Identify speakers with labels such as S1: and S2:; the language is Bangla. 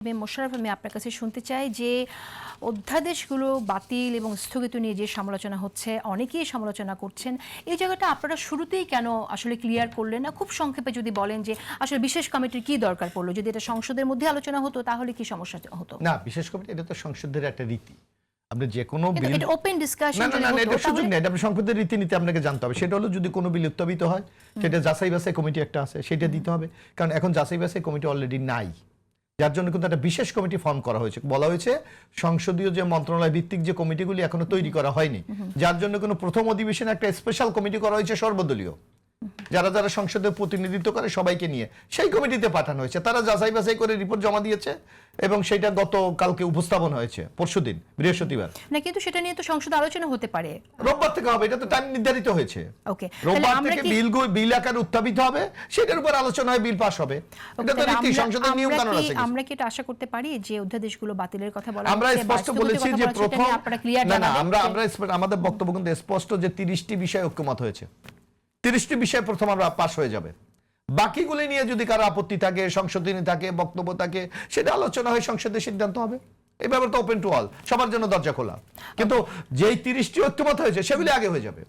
S1: মোশাররফ, আমি আপনার কাছে শুনতে চাই যে অধ্যাদেশগুলো বাতিল এবং স্থগিত নিয়ে যে সমালোচনা হচ্ছে, অনেকেই সমালোচনা করছেন, এই জায়গাটা আপনারা শুরুতেই কেন আসলে ক্লিয়ার করলেন না? খুব সংক্ষেপে যদি বলেন যে আসলে বিশেষ কমিটির কি দরকার পড়লো, যদি এটা সংসদের মধ্যে আলোচনা হতো তাহলে কি সমস্যা হতো?
S2: না, বিশেষ কমিটি এটা তো সংসদের একটা রীতি। আপনি যে কোনো বিল,
S1: এটা ওপেন ডিসকাশন
S2: না এটা সুযোগ নেই, এটা সংসদের রীতিনীতি আপনাকে জানতে হবে। সেটা হলো যদি কোনো বিল উত্থাপিত হয়, সেটা যাচাই বাছাই কমিটি একটা আছে, সেটা দিতে হবে। কারণ এখন যাচাই বাছাই কমিটি অলরেডি নাই, যার জন্য কিন্তু একটা বিশেষ কমিটি ফর্ম করা হয়েছে। বলা হয়েছে সংসদীয় যে মন্ত্রণালয় ভিত্তিক যে কমিটিগুলি এখনো তৈরি করা হয়নি, যার জন্য কোনো প্রথম অধিবেশনে একটা স্পেশাল কমিটি করা হয়েছে সর্বদলীয়, যারা যারা সংসদের প্রতিনিধিত্ব করে সবাইকে নিয়ে সেই কমিটিতে পাঠানো হয়েছে। তারা যাচাই বাছাই করে রিপোর্ট জমা দিয়েছে এবং সেটা গতকালকে উপস্থাপন হয়েছে, পরশুদিন বৃহস্পতিবার।
S1: না, কিন্তু সেটা নিয়ে তো সংসদে আলোচনা হতে পারে।
S2: রোববার থেকে হবে, এটা তো টাইম নির্ধারিত হয়েছে।
S1: ওকে,
S2: রোববার থেকে বিল আকারে উত্থাপিত হবে, সেটার উপর আলোচনা হয়, বিল পাস হবে। এটা তো রীতি, সংসদের নিয়ম কানুন আছে।
S1: আমরা কি এটা আশা করতে পারি যে অধ্যাদেশগুলো বাতিলের কথা বলা
S2: আমরা
S1: হচ্ছে?
S2: স্পষ্ট বলেছি যে প্রথম, না আমরা
S1: ক্লিয়ার
S2: আমাদের বক্তব্য কিন্তু স্পষ্ট যে 30টি বিষয় ঐক্যমত হয়েছে। 30টি বিষয় প্রথম আমরা পাস হয়ে যাবে। বাকিগুলি নিয়ে যদি কারো আপত্তি থাকে, সংশোধনী থাকে, বক্তব্য থাকে, সেটা আলোচনা হয়, সংসদের সিদ্ধান্ত হবে। এই ব্যাপারটা ওপেন টু অল, সবার জন্য দরজা খোলা। কিন্তু যেই 30টি ঐক্যমত হয়েছে সেগুলি আগে হয়ে যাবে।